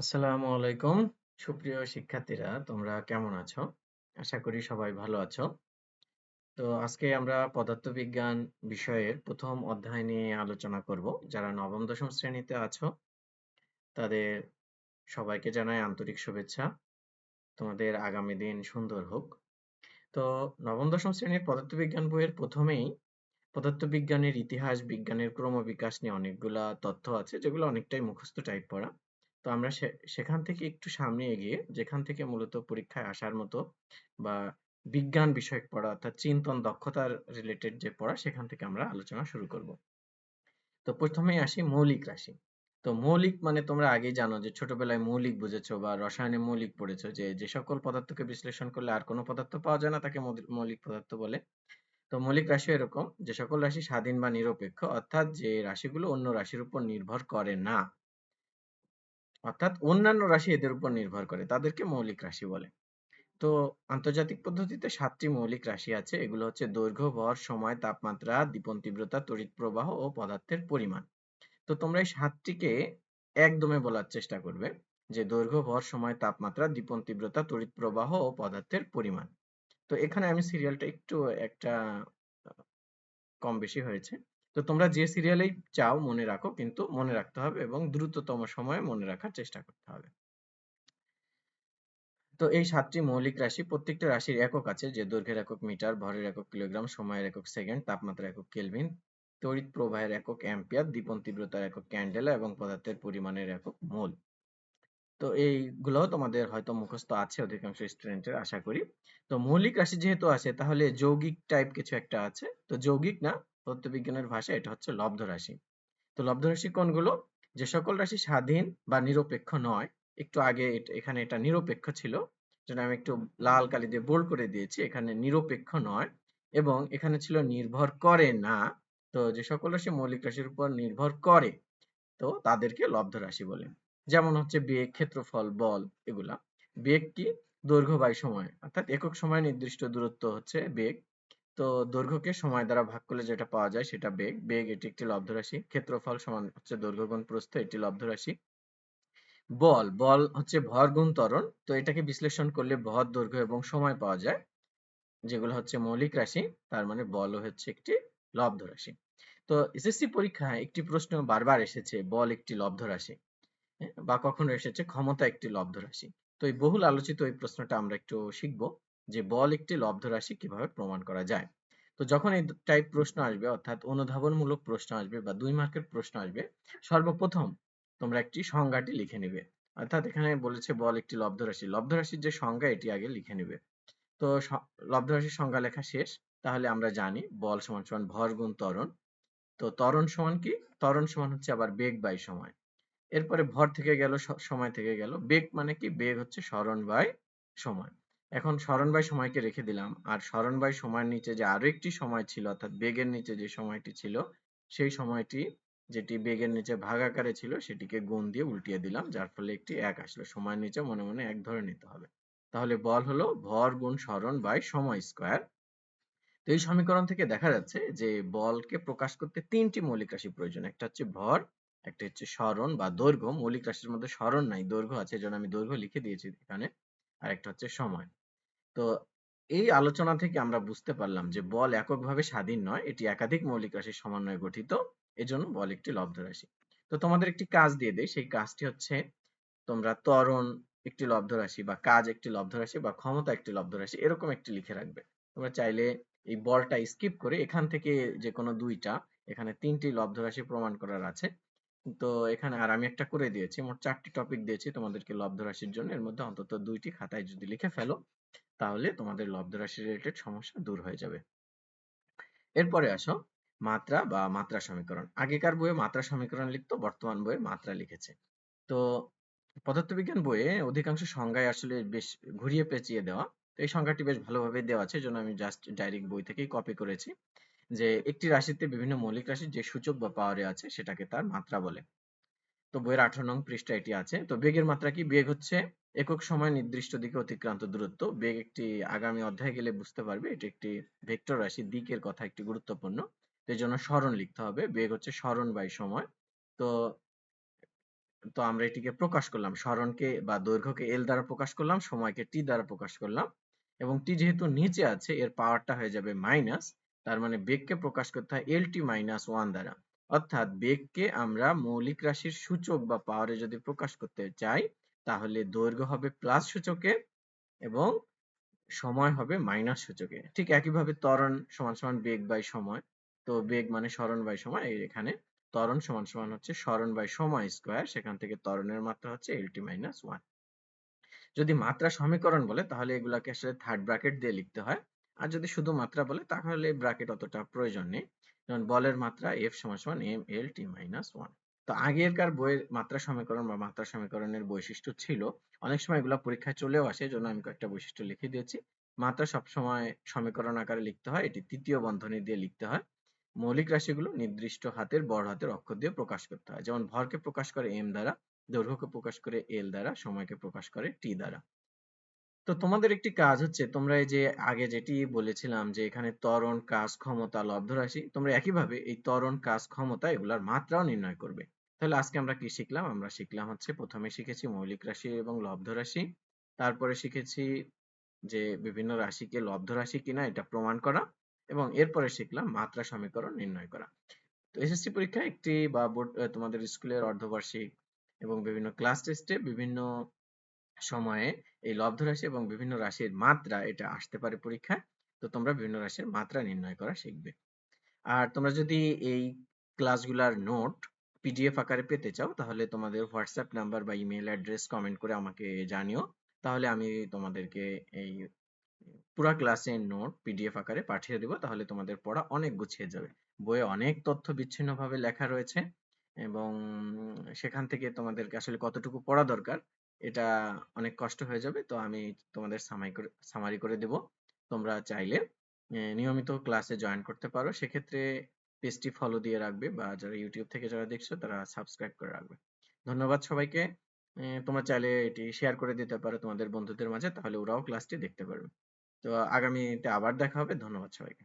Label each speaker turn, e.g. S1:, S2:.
S1: আসসালামু আলাইকুম। সুপ্রিয় শিক্ষার্থীরা, তোমরা কেমন আছো? আশা করি সবাই ভালো আছো। তো আজকে আমরা পদার্থবিজ্ঞান বিষয়ের প্রথম অধ্যায় নিয়ে আলোচনা করব। যারা নবম দশম শ্রেণীতে আছো তাদের সবাইকে জানাই আন্তরিক শুভেচ্ছা। তোমাদের আগামী দিন সুন্দর হোক। তো নবম দশম শ্রেণীর পদার্থবিজ্ঞান বইয়ের প্রথমেই পদার্থবিজ্ঞানের ইতিহাস, বিজ্ঞানের ক্রমবিকাশ নিয়ে অনেকগুলা তথ্য আছে যেগুলো অনেকটাই মুখস্থ টাইপ পড়া। তো আমরা সেখান থেকে একটু সামনে এগিয়ে যেখান থেকে মূলত পরীক্ষায় আসার মতো বা বিজ্ঞান বিষয়ক পড়া অর্থাৎ চিন্তন দক্ষতার রিলেটেড যে পড়া সেখান থেকে আমরা আলোচনা শুরু করব। তো প্রথমেই আসি মৌলিক রাশি। তো মৌলিক মানে তোমরা আগেই জানো যে ছোটবেলায় মৌলিক বুঝেছো বা রসায়নে মৌলিক পড়েছো যে যে সকল পদার্থকে বিশ্লেষণ করলে আর কোনো পদার্থ পাওয়া যায় না তাকে মৌলিক পদার্থ বলে। তো মৌলিক রাশি এরকম যে সকল রাশি স্বাধীন বা নিরপেক্ষ অর্থাৎ যে রাশিগুলো অন্য রাশির উপর নির্ভর করে না, অর্থাৎ অন্যান্য রাশি এদের উপর নির্ভর করে তাদেরকে মৌলিক রাশি বলে। তো আন্তর্জাতিক পদ্ধতিতে 7টি মৌলিক রাশি আছে। এগুলো হচ্ছে দৈর্ঘ্য, ভর, সময়, তাপমাত্রা, দীপন তীব্রতা, তড়িৎ প্রবাহ ও পদার্থের পরিমাণ। তো তোমরা এই 7টিকে একদমে বলার চেষ্টা করবে যে দৈর্ঘ্য, ভর, সময়, তাপমাত্রা, দীপন তীব্রতা, তড়িৎ প্রবাহ ও পদার্থের পরিমাণ। তো এখানে আমি সিরিয়ালটা একটু একটা কম বেশি হয়েছে। তো তোমরা যে সিরিয়ালেই চাও মনে রাখো, কিন্তু মনে রাখতে হবে এবং দ্রুততম সময়ে মনে রাখার চেষ্টা করতে হবে। তো এই 7টি মৌলিক রাশি, প্রত্যেকটা রাশির একক আছে যে দৈর্ঘ্যের একক মিটার, ভরের একক কিলোগ্রাম, সময়ের একক সেকেন্ড, তাপমাত্রার একক কেলভিন, তড়িৎ প্রবাহের একক অ্যাম্পিয়ার, দীপন তীব্রতার একক ক্যান্ডেলা এবং পদার্থের পরিমাণের একক মোল। তো এইগুলো তোমাদের হয়তো মুখস্থ আছে অধিকাংশ স্টুডেন্টের আশা করি। তো মৌলিক রাশি যেহেতু আছে তাহলে যৌগিক টাইপ কিছু একটা আছে। তো যৌগিক না, পদার্থবিজ্ঞানের ভাষায় এটা হচ্ছে লব্ধ রাশি। তো লব্ধ রাশি কোনগুলো? যে সকল রাশি স্বাধীন বা নিরপেক্ষ নয়। একটু আগে এখানে এটা নিরপেক্ষ ছিল, যেটা আমি একটু লাল কালি দিয়ে বোল্ড করে দিয়েছি। এখানে নিরপেক্ষ নয় এবং এখানে ছিল নির্ভর করে না। তো যে সকল রাশি মৌলিক রাশির উপর নির্ভর করে তো তাদেরকে লব্ধ রাশি বলে। যেমন হচ্ছে বেগ, ক্ষেত্রফল, বল এগুলা। বেগ কি? দৈর্ঘ্য বাই সময়, অর্থাৎ একক সময় নির্দিষ্ট দূরত্ব হচ্ছে বেগ। তো দৈর্ঘ্যকে সময় দ্বারা ভাগ করলে যেটা পাওয়া যায় সেটা বেগ। বেগ এটি একটি লব্ধ রাশি। ক্ষেত্রফল সমান হচ্ছে দৈর্ঘ্য গুণ প্রস্থ, এটি লব্ধ রাশি। বল, বল হচ্ছে ভর গুণ ত্বরণ। তো এটাকে বিশ্লেষণ করলে ভর, দৈর্ঘ্য এবং সময় পাওয়া যায়, যেগুলো হচ্ছে মৌলিক রাশি। তার মানে বলও হচ্ছে একটি লব্ধ রাশি। তো এসএসসি পরীক্ষায় একটি প্রশ্ন বারবার এসেছে, বল একটি লব্ধ রাশি, হ্যাঁ? বা কখনো এসেছে ক্ষমতা একটি লব্ধ রাশি। তো এই বহুল আলোচিত এই প্রশ্নটা আমরা একটু শিখব যে বল একটি লব্ধ রাশি কিভাবে প্রমাণ করা যায়। তো যখন এই টাইপ প্রশ্ন আসবে অর্থাৎ অনুধাবনমূলক প্রশ্ন আসবে বা 2 মার্কের প্রশ্ন আসবে, সর্বপ্রথম তোমরা একটি সংজ্ঞাটি লিখে নিবে। অর্থাৎ এখানে বলেছে বল একটি লব্ধ রাশি। লব্ধ রাশির যে সংজ্ঞা এটি আগে লিখে নিবে। তো লব্ধ রাশির সংজ্ঞা লেখা শেষ। তাহলে আমরা জানি বল সমান সমান ভর গুণ ত্বরণ। তো ত্বরণ সমান কি? ত্বরণ সমান হচ্ছে আবার বেগ বাই সময়। এরপরে ভর থেকে গেল, সময় থেকে গেল। বেগ মানে কি? বেগ হচ্ছে সরণ বাই সময়। এখন সরণ বাই সময়কে রেখে দিলাম, আর সরণ বাই সময়ের নিচে যে আরো একটি সময় ছিল অর্থাৎ বেগের নিচে যে সময়টি ছিল সেই সময়টি, যেটি বেগের নিচে ভাগ আকারে ছিল, সেটিকে গুণ দিয়ে উল্টিয়ে দিলাম, যার ফলে একটি এক আসলো। সময়ের নিচে মনে মনে এক ধরে নিতে হবে। তাহলে বল হলো ভর গুণ সরণ বাই সময় স্কয়ার। তো এই সমীকরণ থেকে দেখা যাচ্ছে যে বলকে প্রকাশ করতে 3টি মৌলিক রাশি প্রয়োজন। একটা হচ্ছে ভর, একটা হচ্ছে সরণ বা দৈর্ঘ্য। মৌলিক রাশির মধ্যে সরণ নাই, দৈর্ঘ্য আছে, এজন্য আমি দৈর্ঘ্য লিখে দিয়েছি এখানে। আর একটা হচ্ছে সময়। তো এই আলোচনা থেকে আমরা বুঝতে পারলাম যে বল এককভাবে স্বাধীন নয়, এটি একাধিক মৌলিক রাশির সমন্বয়ে গঠিত। এজন্য বল একটি লব্ধ রাশি। তো তোমাদের একটি কাজ দিয়ে দেই, সেই কাজটি হচ্ছে তোমরা ত্বরণ একটি লব্ধ রাশি বা কাজ একটি লব্ধ রাশি বা ক্ষমতা একটি লব্ধ রাশি এরকম একটি লিখে রাখবে। তোমরা চাইলে এই বলটা স্কিপ করে এখান থেকে যে কোনো দুইটা, এখানে 3টি লব্ধ রাশি প্রমাণ করার আছে। তো এখানে আর আমি একটা করে দিয়েছি, মোট 4টি টপিক দিয়েছি তোমাদেরকে লব্ধ রাশির জন্য। এর মধ্যে অন্তত 2টি খাতায় যদি লিখে ফেলো তাহলে তোমাদের লব্ধ রাশি রিলেটেড সমস্যা দূর হয়ে যাবে। এরপরে আসো মাত্রা বা মাত্রা সমীকরণ। আগেকার বইয়ে মাত্রা সমীকরণ লিখতো, বর্তমান বইয়ে মাত্রা লিখেছে। তো পদার্থবিজ্ঞান বইয়ে অধিকাংশ সংজ্ঞায় আসলে বেশ ঘুরিয়ে পেঁচিয়ে দেওয়া। তো এই সংজ্ঞাটি বেশ ভালোভাবে দেওয়া আছে, এজন্য আমি জাস্ট ডাইরেক্ট বই থেকেই কপি করেছি। যে একটি রাশিতে বিভিন্ন মৌলিক রাশির যে সূচক বা পাওয়ারে আছে সেটাকে তার মাত্রা বলে। তো বইয়ের 18 নং পৃষ্ঠা এটি আছে। তো বেগের মাত্রা কি? বেগ হচ্ছে একক সময় নির্দিষ্ট দিকে অতিক্রান্ত দূরত্ব। বেগ একটি, আগামী অধ্যায়ে গেলে বুঝতে পারবে, এটি একটি ভেক্টর রাশি, দিকের কথা একটি গুরুত্বপূর্ণ। তো এই জন্য সরণ লিখতে হবে। বেগ হচ্ছে সরণ বাই সময়। তো তো আমরা এটিকে প্রকাশ করলাম, সরণকে বা দৈর্ঘ্যকে এল দ্বারা প্রকাশ করলাম, সময়কে টি দ্বারা প্রকাশ করলাম, এবং টি যেহেতু নিচে আছে এর পাওয়ারটা হয়ে যাবে মাইনাস, তার মানে বেগকে প্রকাশ করতে হয় এল টি মাইনাস ওয়ান দ্বারা। অর্থাৎ বেগকে আমরা মৌলিক রাশির সূচক বা পাওয়ারে যদি প্রকাশ করতে চাই, তাহলে দৈর্ঘ্য হবে প্লাস সূচকে এবং সময় হবে মাইনাস সূচকে। ঠিক একইভাবে ত্বরণ সমান সমান বেগ বাই সময়, তো বেগ মানে সরণ বাই সময়, এখানে ত্বরণ সমান সমান হচ্ছে সরণ বাই সময় স্কোয়ার, সেখান থেকে ত্বরণের মাত্রা হচ্ছে এল টি মাইনাস ওয়ান। যদি মাত্রা সমীকরণ বলে তাহলে এগুলাকে আসলে থার্ড ব্র্যাকেট দিয়ে লিখতে হয়, আর যদি শুধু মাত্রা বলে তাহলে ব্র্যাকেট অতটা প্রয়োজন নেই। যেমন বলের মাত্রা এফ সমান সমান এম এল টি মাইনাস ওয়ান। তো আগেরকার বইয়ের মাত্রা সমীকরণ বা মাত্রা সমীকরণের বৈশিষ্ট্য ছিল, অনেক সময় এগুলো পরীক্ষায় চলেও আসে, জন্য আমি কয়েকটা বৈশিষ্ট্য লিখে দিয়েছি। মাত্রা সবসময় সমীকরণ আকারে লিখতে হয়, এটি তৃতীয় বন্ধনী দিয়ে লিখতে হয়। মৌলিক রাশিগুলো নির্দিষ্ট হাতের বড় হাতের অক্ষর দিয়ে প্রকাশ করতে হয়, যেমন ভরকে প্রকাশ করে এম দ্বারা, দৈর্ঘ্যকে প্রকাশ করে এল দ্বারা, সময়কে প্রকাশ করে টি দ্বারা। তো তোমাদের একটি কাজ হচ্ছে, তোমরা এই যে আগে যেটি বলেছিলাম যে এখানে ত্বরণ, কাজ, ক্ষমতা, লব্ধ রাশি, তোমরা একইভাবে এই ত্বরণ, কাজ, ক্ষমতা এগুলার মাত্রাও নির্ণয় করবে। তাহলে আজকে আমরা কি শিখলাম? আমরা শিখলাম হচ্ছে, প্রথমে শিখেছি মৌলিক রাশি এবং লব্ধ রাশি, তারপরে শিখেছি যে বিভিন্ন রাশিকে লব্ধ রাশি কিনা এটা প্রমাণ করা, এবং এরপরে শিখলাম মাত্রা সমীকরণ নির্ণয় করা। তো এসএসসি পরীক্ষা একটি বা বোর্ড, তোমাদের স্কুলের অর্ধবার্ষিক এবং বিভিন্ন ক্লাস টেস্টে বিভিন্ন সময়ে এই লব্ধ রাশি এবং বিভিন্ন রাশির মাত্রা এটা আসতে পারে পরীক্ষায়। তো তোমরা বিভিন্ন রাশির মাত্রা নির্ণয় করা শিখবে। আর তোমরা যদি এই ক্লাসগুলার নোট পিডিএফ আকারে পেতে চাও, তাহলে তোমাদের হোয়াটসঅ্যাপ নাম্বার বা ইমেল অ্যাড্রেস কমেন্ট করে আমাকে জানিও, তাহলে আমি তোমাদেরকে এই পুরা ক্লাসের নোট পিডিএফ আকারে পাঠিয়ে দেবো। তাহলে তোমাদের পড়া অনেক গুছিয়ে যাবে। বইয়ে অনেক তথ্য বিচ্ছিন্নভাবে লেখা রয়েছে, এবং সেখান থেকে তোমাদেরকে আসলে কতটুকু পড়া দরকার এটা অনেক কষ্ট হয়ে যাবে। তো আমি তোমাদের সামারি করে দেব। তোমরা চাইলে নিয়মিত ক্লাসে জয়েন করতে পারো। সেক্ষেত্রে পেজটি ফলো দিয়ে রাখবে, বা যারা ইউটিউব থেকে যারা দেখছো তারা সাবস্ক্রাইব করে রাখবে। ধন্যবাদ সবাইকে। তোমরা চাইলে এটি শেয়ার করে দিতে পারো তোমাদের বন্ধুদের মাঝে, তাহলে ওরাও ক্লাসটি দেখতে পারবে। তো আগামীতে আবার দেখা হবে। ধন্যবাদ সবাইকে।